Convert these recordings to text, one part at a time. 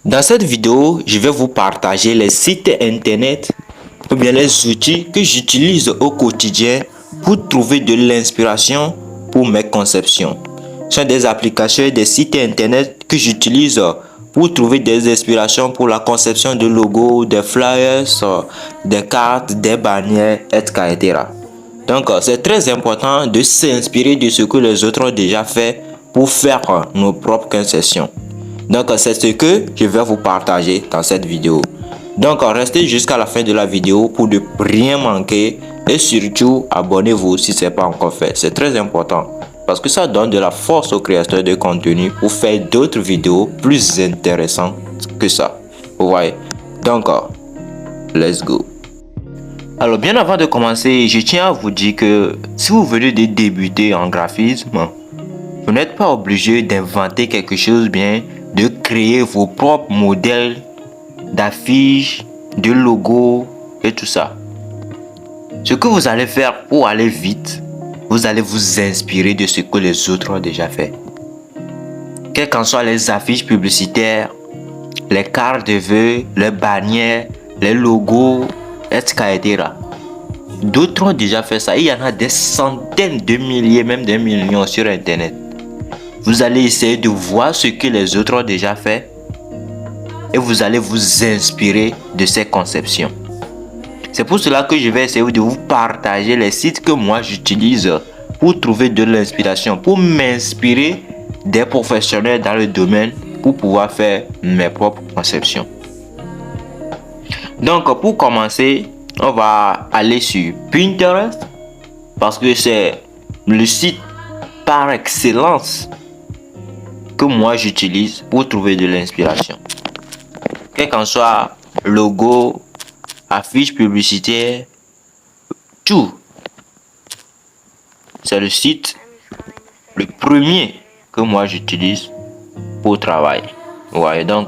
Dans cette vidéo, je vais vous partager les sites internet ou bien les outils que j'utilise au quotidien pour trouver de l'inspiration pour mes conceptions. Ce sont des applications et des sites internet que j'utilise pour trouver des inspirations pour la conception de logos, des flyers, des cartes, des bannières, etc. Donc, c'est très important de s'inspirer de ce que les autres ont déjà fait pour faire nos propres conceptions. Donc, c'est ce que je vais vous partager dans cette vidéo. Donc, restez jusqu'à la fin de la vidéo pour ne rien manquer et surtout, abonnez-vous si ce n'est pas encore fait. C'est très important parce que ça donne de la force aux créateurs de contenu pour faire d'autres vidéos plus intéressantes que ça. Vous voyez? Donc, let's go. Alors, bien avant de commencer, je tiens à vous dire que si vous venez de débuter en graphisme, vous n'êtes pas obligé d'inventer quelque chose bien, de créer vos propres modèles d'affiches, de logos et tout ça. Ce que vous allez faire pour aller vite, vous allez vous inspirer de ce que les autres ont déjà fait. Quelles qu'en soient les affiches publicitaires, les cartes de vœux, les bannières, les logos, etc. D'autres ont déjà fait ça. Il y en a des centaines de milliers, même des millions sur Internet. Vous allez essayer de voir ce que les autres ont déjà fait et vous allez vous inspirer de ces conceptions. C'est pour cela que je vais essayer de vous partager les sites que moi j'utilise pour trouver de l'inspiration, pour m'inspirer des professionnels dans le domaine pour pouvoir faire mes propres conceptions. Donc pour commencer, on va aller sur Pinterest parce que c'est le site par excellence que moi j'utilise pour trouver de l'inspiration. Quel qu'en soit logo, affiche publicitaire, tout. C'est le site le premier que moi j'utilise pour travailler. Vous voyez donc,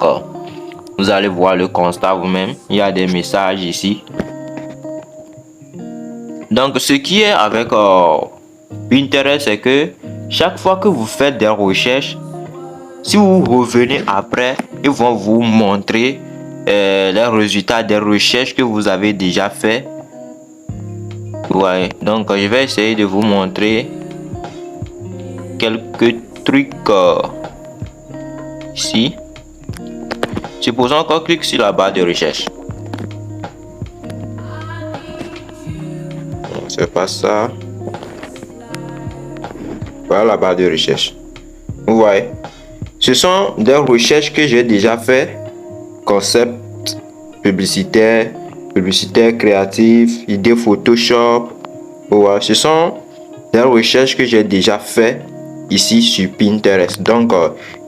vous allez voir le constat vous-même. Il y a des messages ici. Donc ce qui est avec Pinterest, c'est que chaque fois que vous faites des recherches, si vous revenez après, ils vont vous montrer les résultats des recherches que vous avez déjà fait. Ouais, donc je vais essayer de vous montrer quelques trucs ici. Supposons qu'on clique sur la barre de recherche. C'est pas ça. Voilà la barre de recherche. Vous voyez? Ce sont des recherches que j'ai déjà fait. Concept publicitaire, publicitaire créatif, idée Photoshop. Voilà. Ce sont des recherches que j'ai déjà fait ici sur Pinterest. Donc,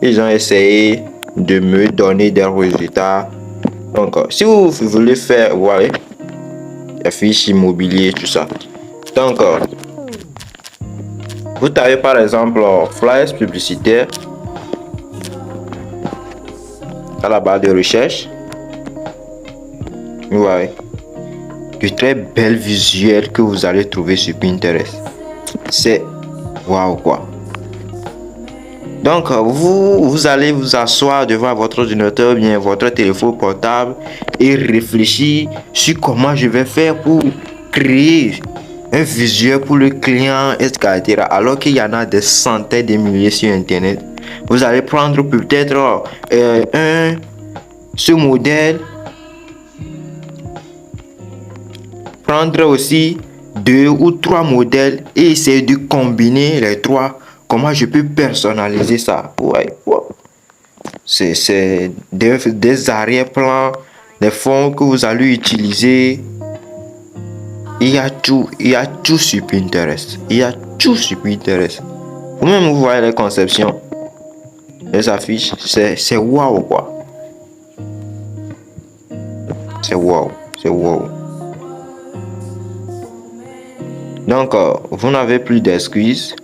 ils ont essayé de me donner des résultats. Donc, si vous voulez faire, voilà, affiches immobilier, tout ça. Donc, vous tapez par exemple flyers publicitaires à la barre de recherche. Vous voyez, de très belles visuels que vous allez trouver sur Pinterest. C'est waouh quoi. Donc vous allez vous asseoir devant votre ordinateur, bien votre téléphone portable et réfléchir sur comment je vais faire pour créer un visuel pour le client, etc. Alors qu'il y en a des centaines de milliers sur Internet. Vous allez prendre peut-être ce modèle, prendre aussi 2 ou 3 modèles et essayer de combiner les 3. Comment je peux personnaliser ça? Ouais, ouais. C'est des arrière-plans, des fonds que vous allez utiliser. Il y a tout sur Pinterest. Il y a tout sur Pinterest. Vous-même, vous voyez les conceptions, les affiches, c'est waouh quoi. C'est waouh, c'est waouh. Donc, vous n'avez plus d'excuses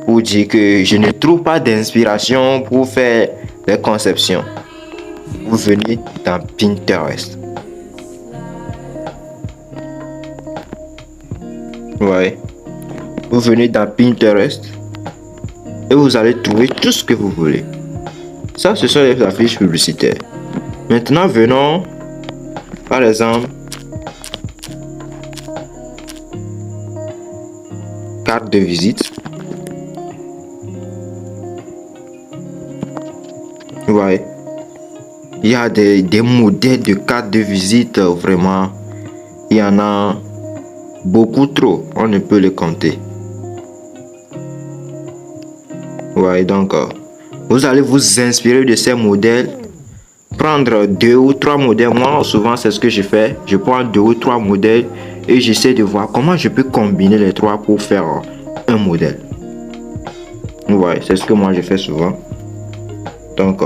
pour dire que je ne trouve pas d'inspiration pour faire les conceptions. Vous venez dans Pinterest. Ouais. Vous venez dans Pinterest et vous allez trouver tout ce que vous voulez. Ça, ce sont les affiches publicitaires. Maintenant, venons, par exemple, carte de visite. Vous voyez, il y a des modèles de cartes de visite, vraiment, il y en a beaucoup trop, on ne peut les compter. Vous voyez, donc, vous allez vous inspirer de ces modèles, prendre 2 ou 3 modèles. Moi, souvent, c'est ce que je fais. Je prends 2 ou 3 modèles et j'essaie de voir comment je peux combiner les 3 pour faire un modèle. Vous voyez, c'est ce que moi je fais souvent. Donc,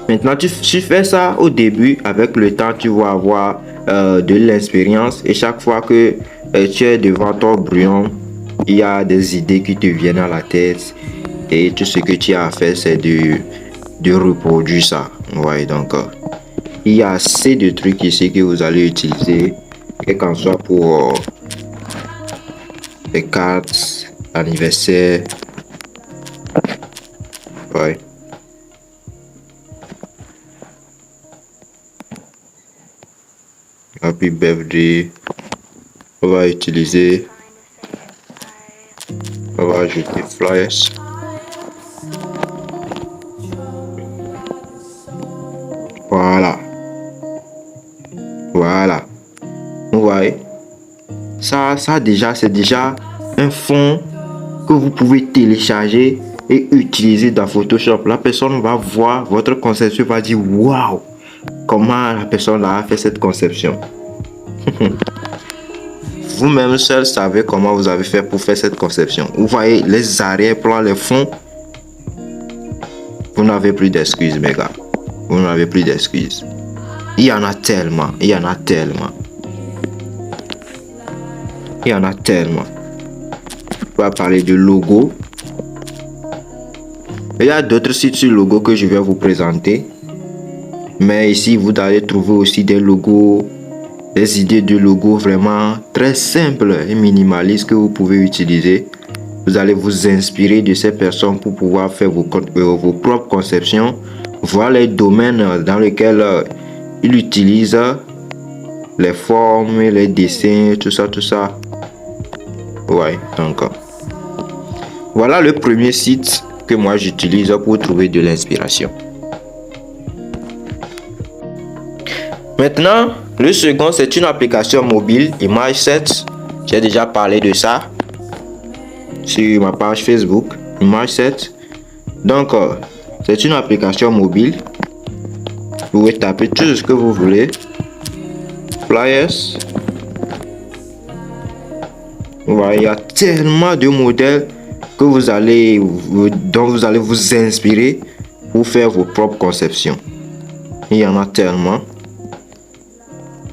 maintenant, tu fais ça au début. Avec le temps, tu vas avoir de l'expérience. Et chaque fois que tu es devant ton brouillon, il y a des idées qui te viennent à la tête. Et tout ce que tu as à faire, c'est de reproduire ça. Ouais, donc, il y a assez de trucs ici que vous allez utiliser. Quel qu'en soit pour les cartes, anniversaire. Ouais. Happy birthday. On va utiliser. On va ajouter flyers. Voilà. Voilà. Vous voyez. Ça déjà, c'est déjà un fond que vous pouvez télécharger et utiliser dans Photoshop. La personne va voir votre conception, va dire waouh, comment la personne a fait cette conception. Vous-même seul savez comment vous avez fait pour faire cette conception. Vous voyez les arrière-plans, les fonds. Vous n'avez plus d'excuses, mes gars. Vous n'avez plus d'excuses. Il y en a tellement. Il y en a tellement. Il y en a tellement. On va parler de logo. Il y a d'autres sites sur logo que je vais vous présenter. Mais ici, vous allez trouver aussi des logos, des idées de logos vraiment très simples et minimalistes que vous pouvez utiliser. Vous allez vous inspirer de ces personnes pour pouvoir faire vos propres conceptions, voir les domaines dans lesquels ils utilisent les formes, les dessins, tout ça, tout ça. Ouais, donc voilà le premier site que moi j'utilise pour trouver de l'inspiration. Maintenant, le second, c'est une application mobile, Image7. J'ai déjà parlé de ça sur ma page Facebook, Image7. Donc, c'est une application mobile. Vous pouvez taper tout ce que vous voulez. Flyers. Voilà, il y a tellement de modèles que dont vous allez vous inspirer pour faire vos propres conceptions. Il y en a tellement.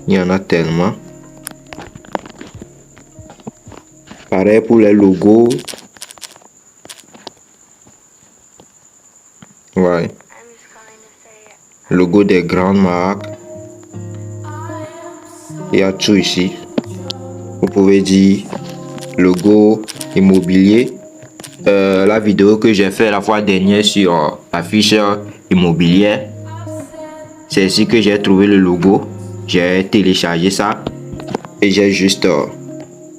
Il y en a tellement. Pareil pour les logos. Ouais. Logo des grandes marques. Il y a tout ici. Vous pouvez dire logo immobilier. La vidéo que j'ai fait la fois dernière sur la fiche immobilière, c'est ici que j'ai trouvé le logo. J'ai téléchargé ça et j'ai juste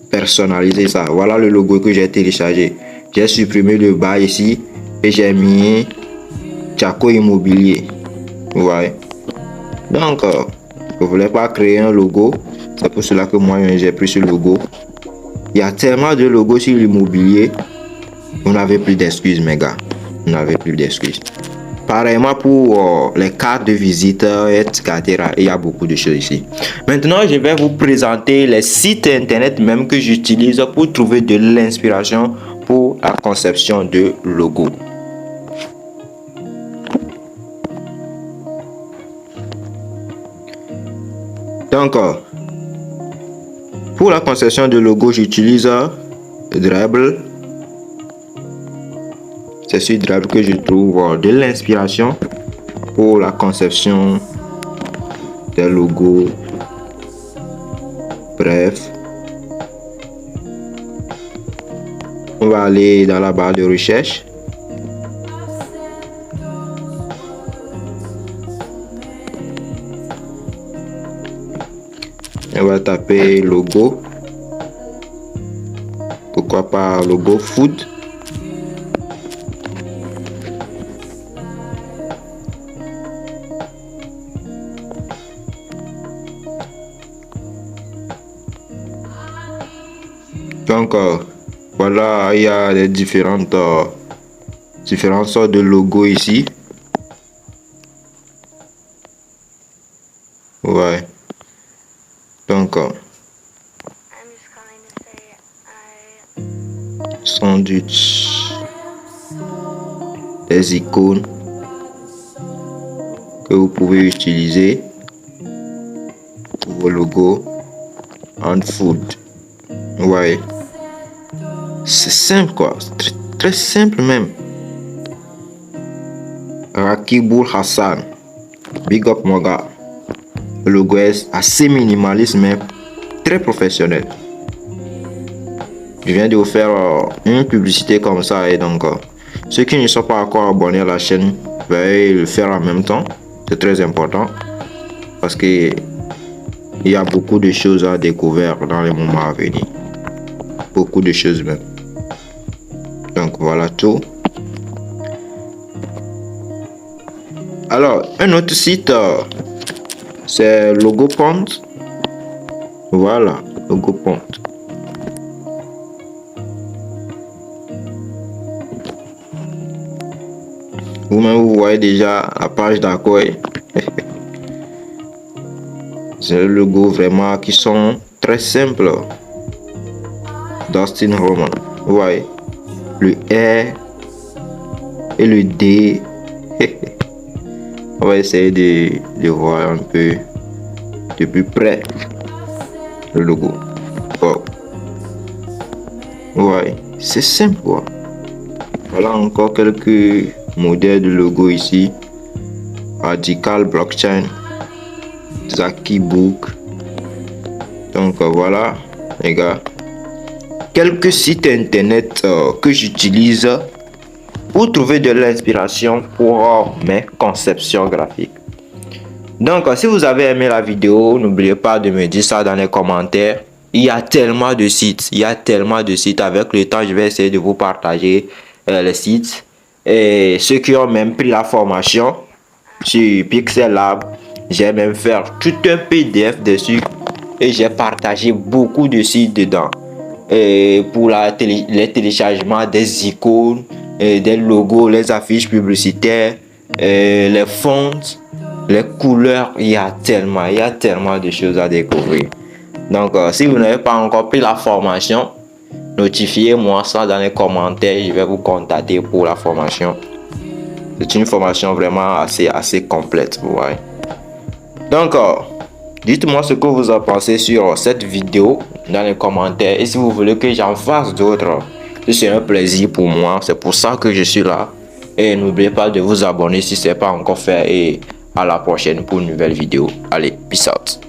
personnalisé ça. Voilà le logo que j'ai téléchargé. J'ai supprimé le bas ici et j'ai mis Chaco Immobilier. Vous voyez. Donc, je ne voulais pas créer un logo. C'est pour cela que moi j'ai pris ce logo. Il y a tellement de logos sur l'immobilier. Vous n'avez plus d'excuses, mes gars. Vous n'avez plus d'excuses. Pareillement pour les cartes de visite, etc. Il y a beaucoup de choses ici. Maintenant, je vais vous présenter les sites internet même que j'utilise pour trouver de l'inspiration pour la conception de logos. Donc, pour la conception de logo, j'utilise Dribbble. C'est sur Dribbble que je trouve de l'inspiration pour la conception des logos. Bref, on va aller dans la barre de recherche. On va taper logo. Pourquoi pas logo food. Donc voilà, il y a les différentes sortes de logos ici. Ouais. Donc sandwich, des icônes que vous pouvez utiliser pour vos logos and food. Ouais. C'est simple quoi, très, très simple même. Rakibul Hassan, big up mon gars. Le logo est assez minimaliste mais très professionnel. Je viens de vous faire une publicité comme ça et donc ceux qui ne sont pas encore abonnés à la chaîne, veuillez le faire en même temps. C'est très important parce que il y a beaucoup de choses à découvrir dans les moments à venir. Beaucoup de choses même. Donc voilà tout. Alors, un autre site, c'est Logopont. Voilà, Logopont. Vous-même, vous voyez déjà la page d'accueil. C'est le logo vraiment qui sont très simples. Dustin Roman. Vous voyez, le R et le D. On va essayer de voir un peu de plus près le logo. Wow. Ouais, c'est simple quoi. Voilà encore quelques modèles de logo ici. Radical Blockchain, Zaki Book. Donc voilà les gars, quelques sites internet que j'utilise pour trouver de l'inspiration pour mes conceptions graphiques. Donc si vous avez aimé la vidéo, n'oubliez pas de me dire ça dans les commentaires. Il y a tellement de sites, avec le temps je vais essayer de vous partager les sites. Et ceux qui ont même pris la formation sur Pixel Lab, j'ai même fait tout un PDF dessus et j'ai partagé beaucoup de sites dedans. Et pour les téléchargements des icônes, des logos, les affiches publicitaires, les fonts, les couleurs, il y a tellement de choses à découvrir. Donc si vous n'avez pas encore pris la formation, notifiez-moi ça dans les commentaires, je vais vous contacter pour la formation. C'est une formation vraiment assez complète, vous voyez. Donc dites-moi ce que vous en pensez sur cette vidéo dans les commentaires et si vous voulez que j'en fasse d'autres, c'est un plaisir pour moi, c'est pour ça que je suis là. Et n'oubliez pas de vous abonner si ce n'est pas encore fait et à la prochaine pour une nouvelle vidéo. Allez, peace out.